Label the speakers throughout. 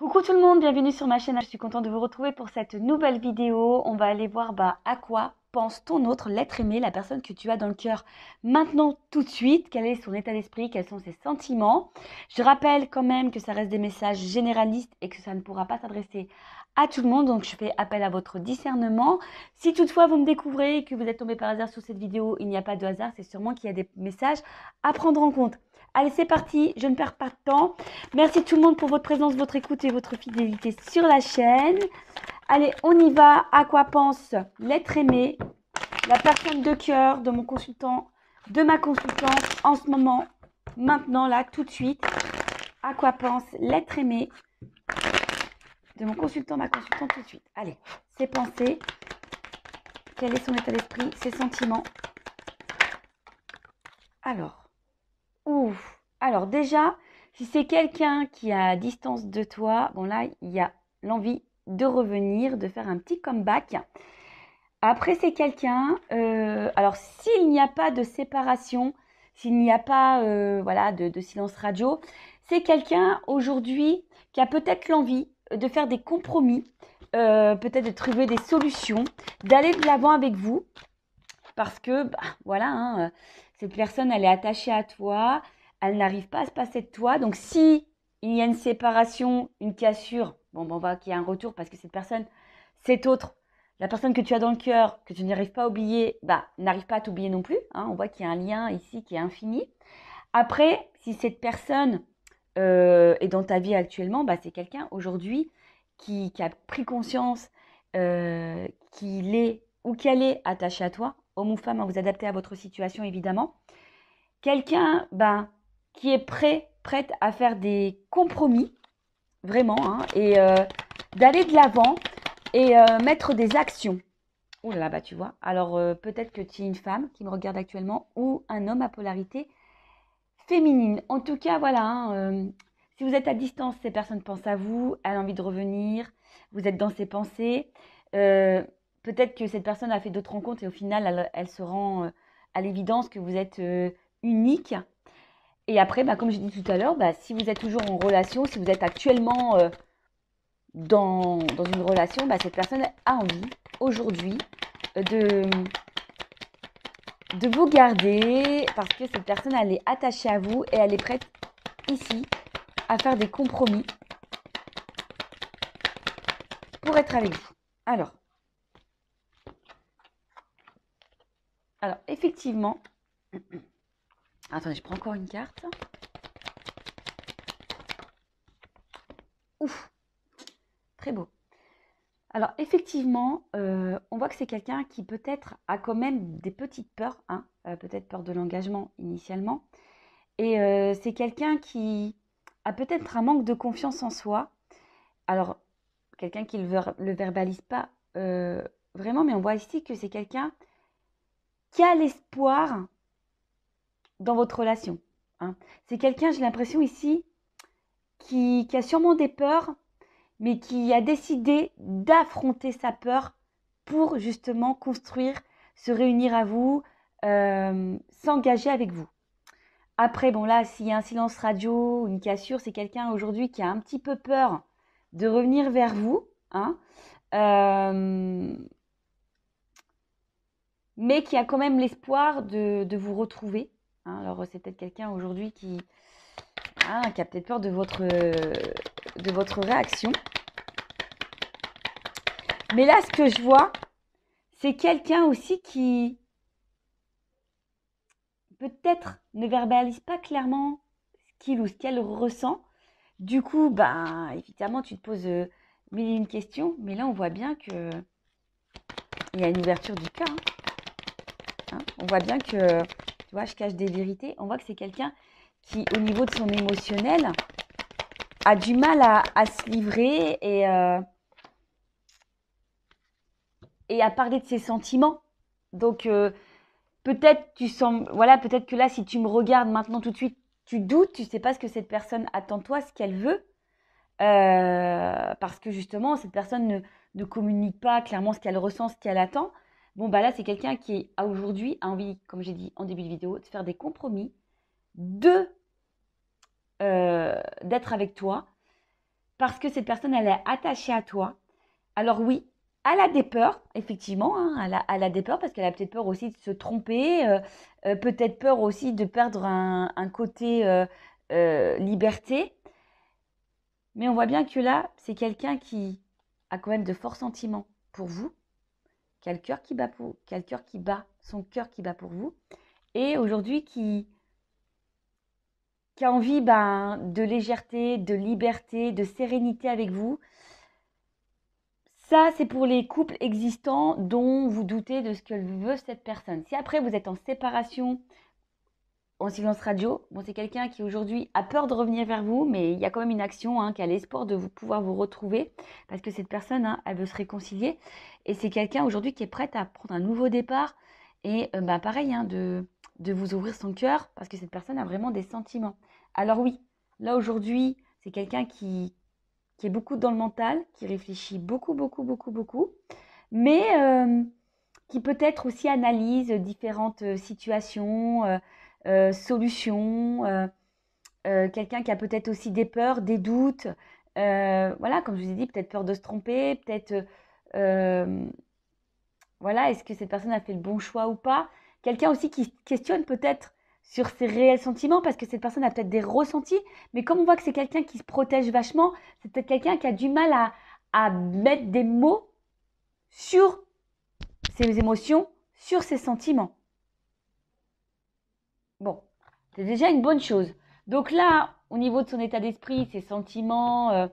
Speaker 1: Coucou tout le monde, bienvenue sur ma chaîne. Je suis contente de vous retrouver pour cette nouvelle vidéo. On va aller voir à quoi pense ton autre, l'être aimé, la personne que tu as dans le cœur maintenant tout de suite. Quel est son état d'esprit, quels sont ses sentiments. Je rappelle quand même que ça reste des messages généralistes et que ça ne pourra pas s'adresser à tout le monde. Donc je fais appel à votre discernement. Si toutefois vous me découvrez et que vous êtes tombé par hasard sur cette vidéo, il n'y a pas de hasard, c'est sûrement qu'il y a des messages à prendre en compte. Allez, c'est parti, je ne perds pas de temps. Merci tout le monde pour votre présence, votre écoute et votre fidélité sur la chaîne. Allez, on y va. À quoi pense l'être aimé, la personne de cœur de mon consultant, de ma consultante en ce moment, maintenant, là, tout de suite. À quoi pense l'être aimé de mon consultant, ma consultante tout de suite. Allez, ses pensées, quel est son état d'esprit, ses sentiments. Alors déjà, si c'est quelqu'un qui est à distance de toi, bon là, il y a l'envie de revenir, de faire un petit comeback. Après, c'est quelqu'un, alors s'il n'y a pas de séparation, s'il n'y a pas voilà, de silence radio, c'est quelqu'un aujourd'hui qui a peut-être l'envie de faire des compromis, peut-être de trouver des solutions, d'aller de l'avant avec vous. Parce que, voilà, hein, cette personne, elle est attachée à toi, elle n'arrive pas à se passer de toi. Donc, si il y a une séparation, une cassure, bon, on va qu'il y ait un retour parce que cette personne, cette autre, la personne que tu as dans le cœur, que tu n'arrives pas à oublier, n'arrive pas à t'oublier non plus. Hein, on voit qu'il y a un lien ici qui est infini. Après, si cette personne est dans ta vie actuellement, c'est quelqu'un aujourd'hui qui a pris conscience qu'il est ou qu'elle est attachée à toi, homme ou femme, à vous adapter à votre situation évidemment. Quelqu'un qui est prête à faire des compromis, vraiment, hein, et d'aller de l'avant et mettre des actions. Ouh là, tu vois. Alors peut-être que tu es une femme qui me regarde actuellement ou un homme à polarité féminine. En tout cas, voilà, hein, si vous êtes à distance, ces personnes pensent à vous, elle a envie de revenir, vous êtes dans ses pensées. Peut-être que cette personne a fait d'autres rencontres et au final, elle se rend à l'évidence que vous êtes unique. Et après, comme je dis tout à l'heure, si vous êtes toujours en relation, si vous êtes actuellement dans une relation, cette personne a envie aujourd'hui de vous garder parce que cette personne, elle est attachée à vous et elle est prête ici à faire des compromis pour être avec vous. Alors effectivement, attendez, je prends encore une carte. Ouf, très beau. Alors effectivement, on voit que c'est quelqu'un qui peut-être a quand même des petites peurs, hein, peut-être peur de l'engagement initialement. Et c'est quelqu'un qui a peut-être un manque de confiance en soi. Alors, quelqu'un qui ne le verbalise pas vraiment, mais on voit ici que c'est quelqu'un qui a l'espoir dans votre relation. Hein. C'est quelqu'un, j'ai l'impression ici, qui a sûrement des peurs, mais qui a décidé d'affronter sa peur pour justement construire, se réunir à vous, s'engager avec vous. Après, bon là, s'il y a un silence radio, une cassure, c'est quelqu'un aujourd'hui qui a un petit peu peur de revenir vers vous, hein, mais qui a quand même l'espoir de vous retrouver. Hein. Alors, c'est peut-être quelqu'un aujourd'hui qui a peut-être peur de votre réaction. Mais là, ce que je vois, c'est quelqu'un aussi qui peut-être ne verbalise pas clairement ce qu'il ou ce qu'elle ressent. Du coup, évidemment, tu te poses mille et une questions, mais là, on voit bien que il y a une ouverture du cœur. Hein. On voit bien que, tu vois, je cache des vérités. On voit que c'est quelqu'un qui, au niveau de son émotionnel, a du mal à se livrer et à parler de ses sentiments. Donc, peut-être peut-être que là, si tu me regardes maintenant tout de suite, tu doutes, tu sais pas ce que cette personne attend de toi, ce qu'elle veut. Parce que justement, cette personne ne communique pas clairement ce qu'elle ressent, ce qu'elle attend. Bon, là, c'est quelqu'un qui, aujourd'hui, a envie, comme j'ai dit en début de vidéo, de faire des compromis, d'être avec toi. parce que cette personne, elle est attachée à toi. Alors oui, elle a des peurs, effectivement, hein, elle a des peurs parce qu'elle a peut-être peur aussi de se tromper, peut-être peur aussi de perdre un côté liberté. Mais on voit bien que là, c'est quelqu'un qui a quand même de forts sentiments pour vous, qui a le cœur qui bat qui a le cœur qui bat, son cœur qui bat pour vous, et aujourd'hui qui a envie de légèreté, de liberté, de sérénité avec vous. Ça, c'est pour les couples existants dont vous doutez de ce que veut cette personne. Si après vous êtes en séparation, en silence radio, bon, c'est quelqu'un qui aujourd'hui a peur de revenir vers vous, mais il y a quand même une action, hein, qui a l'espoir de pouvoir vous retrouver, parce que cette personne, hein, elle veut se réconcilier. Et c'est quelqu'un aujourd'hui qui est prête à prendre un nouveau départ et pareil, hein, de vous ouvrir son cœur, parce que cette personne a vraiment des sentiments. Alors oui, là aujourd'hui, c'est quelqu'un qui est beaucoup dans le mental, qui réfléchit beaucoup, beaucoup, beaucoup, beaucoup, mais qui peut-être aussi analyse différentes situations, solutions, quelqu'un qui a peut-être aussi des peurs, des doutes, voilà, comme je vous ai dit, peut-être peur de se tromper, peut-être, voilà, est-ce que cette personne a fait le bon choix ou pas? Quelqu'un aussi qui se questionne peut-être sur ses réels sentiments, parce que cette personne a peut-être des ressentis, mais comme on voit que c'est quelqu'un qui se protège vachement, c'est peut-être quelqu'un qui a du mal à mettre des mots sur ses émotions, sur ses sentiments. Bon, c'est déjà une bonne chose. Donc là, au niveau de son état d'esprit, ses sentiments,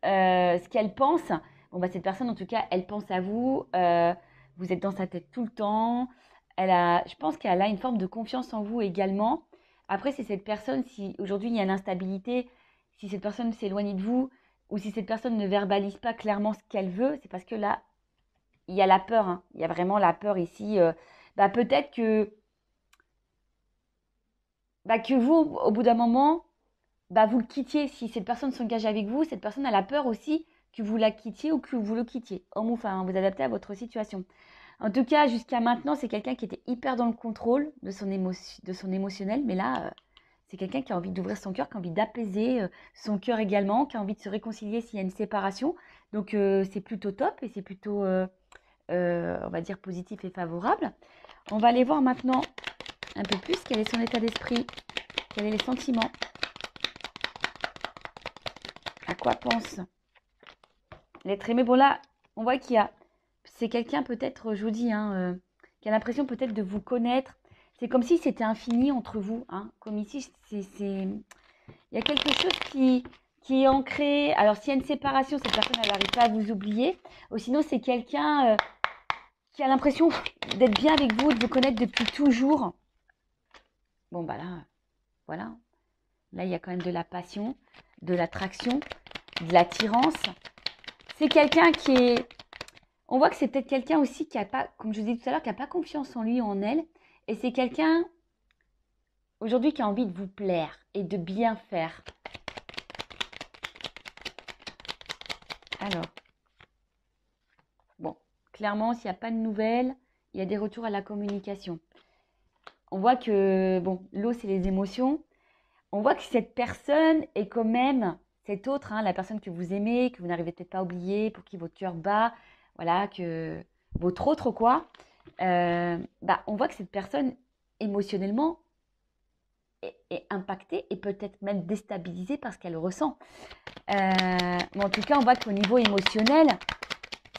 Speaker 1: ce qu'elle pense, bon, cette personne, en tout cas, elle pense à vous, vous êtes dans sa tête tout le temps, je pense qu'elle a une forme de confiance en vous également. Après, c'est cette personne, si aujourd'hui il y a l'instabilité, si cette personne s'éloigne de vous, ou si cette personne ne verbalise pas clairement ce qu'elle veut, c'est parce que là, il y a la peur, hein. Il y a vraiment la peur ici. Peut-être que vous, au bout d'un moment, vous le quittiez. Si cette personne s'engage avec vous, cette personne a la peur aussi que vous la quittiez ou que vous le quittiez. Homme ou femme, vous adaptez à votre situation. En tout cas, jusqu'à maintenant, c'est quelqu'un qui était hyper dans le contrôle de son émotionnel. Mais là, c'est quelqu'un qui a envie d'ouvrir son cœur, qui a envie d'apaiser son cœur également, qui a envie de se réconcilier s'il y a une séparation. Donc, c'est plutôt top et c'est plutôt, on va dire, positif et favorable. On va aller voir maintenant un peu plus quel est son état d'esprit, quels sont les sentiments, à quoi pense l'être aimé. Bon là, on voit c'est quelqu'un peut-être, je vous dis, hein, qui a l'impression peut-être de vous connaître. C'est comme si c'était infini entre vous, hein. Comme ici, il y a quelque chose qui est ancré. Alors s'il y a une séparation, cette personne, elle n'arrive pas à vous oublier. Ou sinon, c'est quelqu'un qui a l'impression d'être bien avec vous, de vous connaître depuis toujours. Bon, là, voilà. Là, il y a quand même de la passion, de l'attraction, de l'attirance. C'est quelqu'un qui est... On voit que c'est peut-être quelqu'un aussi qui n'a pas, comme je vous dis tout à l'heure, qui n'a pas confiance en lui ou en elle. Et c'est quelqu'un, aujourd'hui, qui a envie de vous plaire et de bien faire. Alors, bon, clairement, s'il n'y a pas de nouvelles, il y a des retours à la communication. On voit que, bon, l'eau, c'est les émotions. On voit que cette personne est quand même, cette autre, hein, la personne que vous aimez, que vous n'arrivez peut-être pas à oublier, pour qui votre cœur bat, voilà, que votre autre, quoi. On voit que cette personne, émotionnellement, est impactée et peut-être même déstabilisée par ce qu'elle ressent. Mais en tout cas, on voit qu'au niveau émotionnel,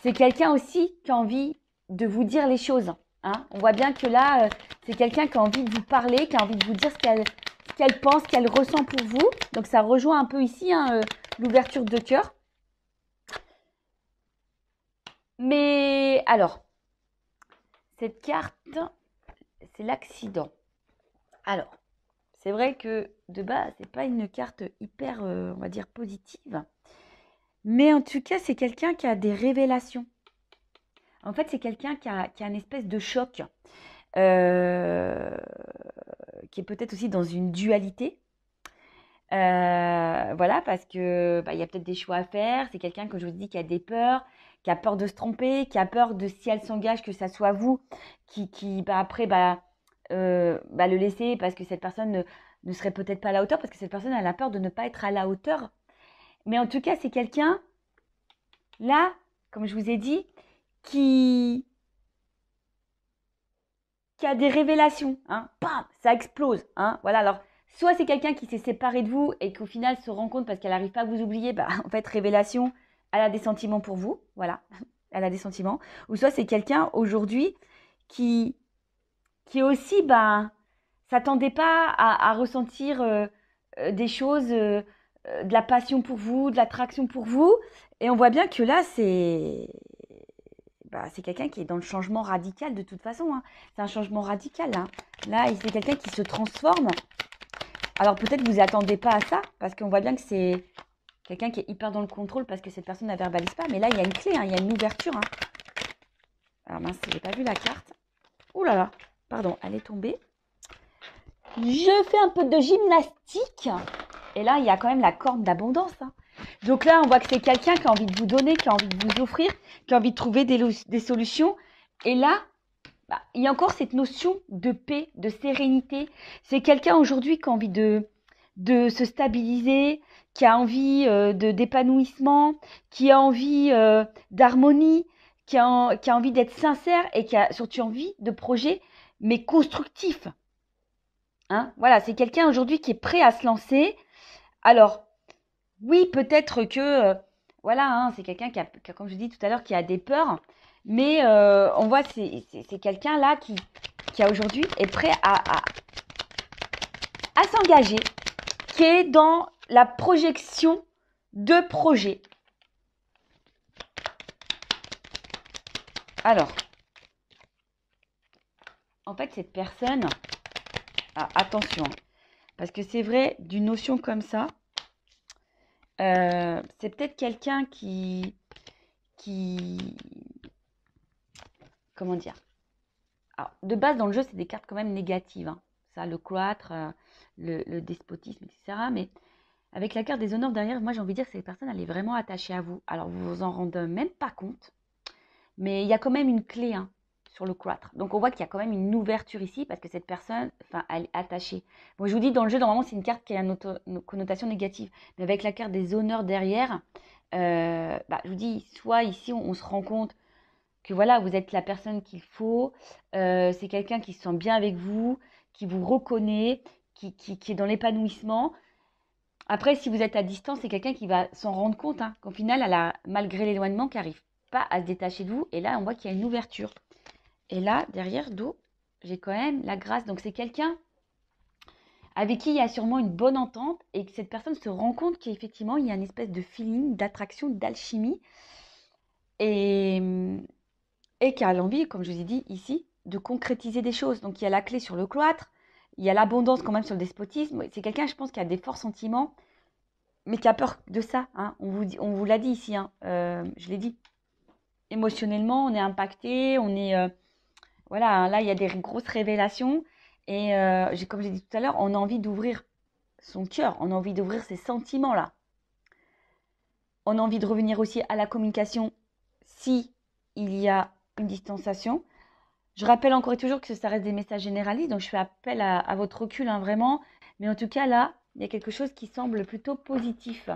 Speaker 1: c'est quelqu'un aussi qui a envie de vous dire les choses. Hein. On voit bien que là, c'est quelqu'un qui a envie de vous parler, qui a envie de vous dire ce qu'elle pense, qu'elle ressent pour vous. Donc ça rejoint un peu ici, hein, l'ouverture de cœur. Mais alors, cette carte, c'est l'accident. Alors, c'est vrai que de base, c'est pas une carte hyper, on va dire, positive. Mais en tout cas, c'est quelqu'un qui a des révélations. En fait, c'est quelqu'un qui a une espèce de choc, qui est peut-être aussi dans une dualité. Voilà, parce que il y a peut-être des choix à faire. C'est quelqu'un, que je vous dis, qui a des peurs, qui a peur de se tromper, qui a peur de, si elle s'engage, que ça soit vous qui après, le laisser parce que cette personne ne serait peut-être pas à la hauteur, parce que cette personne, elle a peur de ne pas être à la hauteur. Mais en tout cas, c'est quelqu'un, là, comme je vous ai dit, qui a des révélations. Hein. Bam, ça explose. Hein. Voilà, alors, soit c'est quelqu'un qui s'est séparé de vous et qu'au final se rend compte parce qu'elle n'arrive pas à vous oublier, bah, en fait, révélation, elle a des sentiments pour vous. Voilà, elle a des sentiments. Ou soit c'est quelqu'un aujourd'hui qui aussi, ben, s'attendait pas à ressentir des choses, de la passion pour vous, de l'attraction pour vous. Et on voit bien que là, c'est quelqu'un qui est dans le changement radical de toute façon. Hein. C'est un changement radical. Hein. Là, c'est quelqu'un qui se transforme. Alors peut-être vous attendez pas à ça, parce qu'on voit bien que c'est quelqu'un qui est hyper dans le contrôle parce que cette personne ne verbalise pas. Mais là, il y a une clé, hein, il y a une ouverture. Hein. Alors mince, j'ai pas vu la carte. Ouh là là, pardon, elle est tombée. Je fais un peu de gymnastique. Et là, il y a quand même la corne d'abondance. Hein. Donc là, on voit que c'est quelqu'un qui a envie de vous donner, qui a envie de vous offrir, qui a envie de trouver des solutions. Et là, bah, il y a encore cette notion de paix, de sérénité. C'est quelqu'un aujourd'hui qui a envie de se stabiliser, qui a envie d'épanouissement, qui a envie d'harmonie, qui a envie d'être sincère et qui a surtout envie de projets, mais constructifs. Hein, voilà, c'est quelqu'un aujourd'hui qui est prêt à se lancer. Alors, oui, peut-être que, voilà, hein, c'est quelqu'un qui a, comme je dis tout à l'heure, qui a des peurs. Mais on voit, c'est quelqu'un là qui aujourd'hui est prêt à s'engager, qui est dans la projection de projets. Alors, en fait, cette personne, attention, parce que c'est vrai, d'une notion comme ça, c'est peut-être quelqu'un qui, comment dire, alors, de base, dans le jeu, c'est des cartes quand même négatives. Hein. Ça, le cloître, le despotisme, etc. Mais avec la carte des honneurs derrière, moi, j'ai envie de dire que cette personne, elle est vraiment attachée à vous. Alors, vous vous en rendez même pas compte. Mais il y a quand même une clé hein, sur le cloître. Donc, on voit qu'il y a quand même une ouverture ici parce que cette personne, enfin, elle est attachée. Bon, je vous dis, dans le jeu, normalement, c'est une carte qui a une connotation négative. Mais avec la carte des honneurs derrière, je vous dis, soit ici, on se rend compte que voilà, vous êtes la personne qu'il faut, c'est quelqu'un qui se sent bien avec vous, qui vous reconnaît, qui est dans l'épanouissement. Après, si vous êtes à distance, c'est quelqu'un qui va s'en rendre compte hein, qu'au final, elle a, malgré l'éloignement, qui n'arrive pas à se détacher de vous. Et là, on voit qu'il y a une ouverture. Et là, derrière, d'où j'ai quand même la grâce. Donc, c'est quelqu'un avec qui il y a sûrement une bonne entente et que cette personne se rend compte qu'effectivement, il y a une espèce de feeling, d'attraction, d'alchimie. Et qui a l'envie, comme je vous ai dit ici, de concrétiser des choses. Donc il y a la clé sur le cloître, il y a l'abondance quand même sur le despotisme. C'est quelqu'un, je pense, qui a des forts sentiments, mais qui a peur de ça. Hein. On vous l'a dit ici, hein. Je l'ai dit. Émotionnellement, on est impacté, on est... voilà, hein, là, il y a des grosses révélations. Et comme j'ai dit tout à l'heure, on a envie d'ouvrir son cœur, on a envie d'ouvrir ses sentiments-là. On a envie de revenir aussi à la communication si il y a une distanciation. Je rappelle encore et toujours que ça reste des messages généralistes, donc je fais appel à votre recul, hein, vraiment. Mais en tout cas, là, il y a quelque chose qui semble plutôt positif.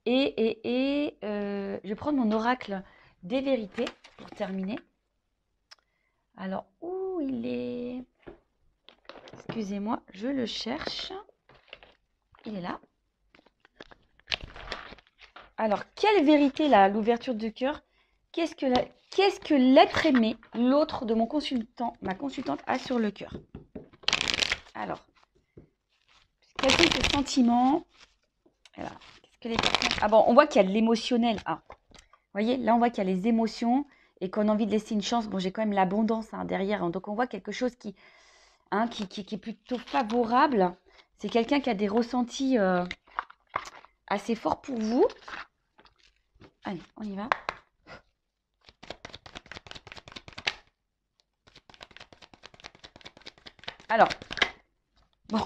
Speaker 1: Je vais prendre mon oracle des vérités pour terminer. Alors, où il est? Excusez-moi, je le cherche. Il est là. Alors, quelle vérité, là, l'ouverture du cœur? Qu'est-ce que l'être aimé, l'autre de mon consultant, ma consultante, a sur le cœur? Alors, quels sont ses sentiments? Alors, qu'est-ce que les personnes... Ah bon, on voit qu'il y a de l'émotionnel. Ah, vous voyez, là, on voit qu'il y a les émotions et qu'on a envie de laisser une chance. Bon, j'ai quand même l'abondance hein, derrière. Hein, donc, on voit quelque chose qui est plutôt favorable. C'est quelqu'un qui a des ressentis assez forts pour vous. Allez, on y va. Alors, bon,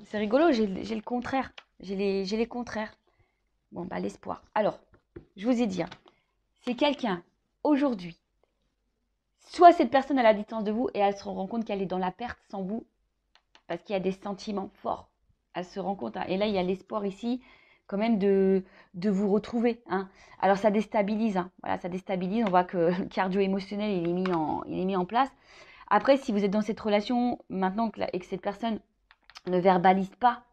Speaker 1: c'est rigolo, j'ai le contraire. J'ai les contraires. Bon, bah, l'espoir. Alors, je vous ai dit, hein, c'est quelqu'un, aujourd'hui, soit cette personne à la distance de vous et elle se rend compte qu'elle est dans la perte sans vous, parce qu'il y a des sentiments forts. Elle se rend compte, hein, et là, il y a l'espoir ici quand même de vous retrouver, hein. Alors ça déstabilise, hein. Voilà, ça déstabilise. On voit que le cardio émotionnel il est mis en place. Après, si vous êtes dans cette relation maintenant et que cette personne ne verbalise pas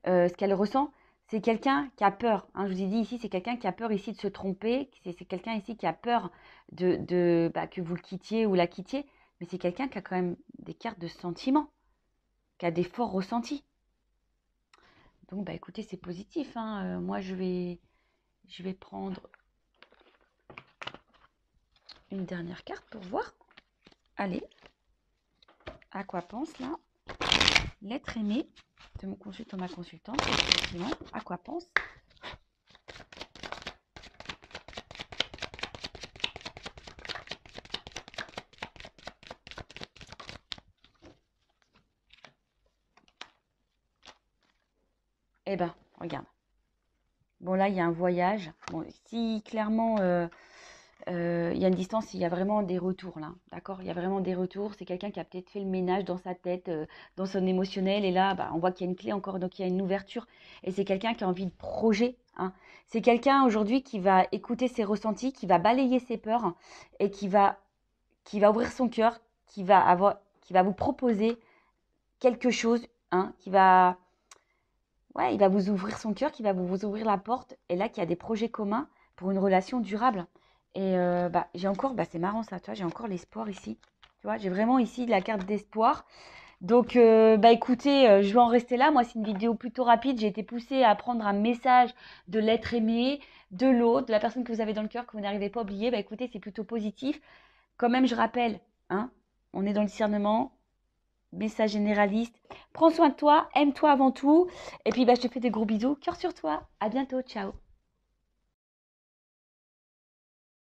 Speaker 1: ce qu'elle ressent, c'est quelqu'un qui a peur, hein. Je vous ai dit ici, c'est quelqu'un qui a peur ici de se tromper, c'est quelqu'un ici qui a peur que vous le quittiez ou la quittiez, mais c'est quelqu'un qui a quand même des cartes de sentiments, qui a des forts ressentis. Donc, bah écoutez, c'est positif, hein. Moi, je vais prendre une dernière carte pour voir. Allez, à quoi pense là l'être aimé de mon consultant, ma consultante, effectivement, à quoi pense? Eh ben, regarde. Bon, là, il y a un voyage. Bon, si clairement, il y a une distance, il y a vraiment des retours, là. D'accord? Il y a vraiment des retours. C'est quelqu'un qui a peut-être fait le ménage dans sa tête, dans son émotionnel. Et là, bah, on voit qu'il y a une clé encore, donc il y a une ouverture. Et c'est quelqu'un qui a envie de projet, hein. C'est quelqu'un aujourd'hui qui va écouter ses ressentis, qui va balayer ses peurs et qui va ouvrir son cœur, qui va vous proposer quelque chose, hein, ouais, il va vous ouvrir son cœur, qui va vous ouvrir la porte. Et là, qu'il y a des projets communs pour une relation durable. Et bah, j'ai encore, bah, c'est marrant ça, tu vois, j'ai encore l'espoir ici. Tu vois, j'ai vraiment ici la carte d'espoir. Donc, bah écoutez, je vais en rester là. Moi, c'est une vidéo plutôt rapide. J'ai été poussée à prendre un message de l'être aimé, de l'autre, de la personne que vous avez dans le cœur, que vous n'arrivez pas à oublier. Bah écoutez, c'est plutôt positif. Quand même, je rappelle, hein, on est dans le discernement, message généraliste. Prends soin de toi, aime-toi avant tout. Et puis, bah, je te fais des gros bisous. Cœur sur toi. À bientôt. Ciao.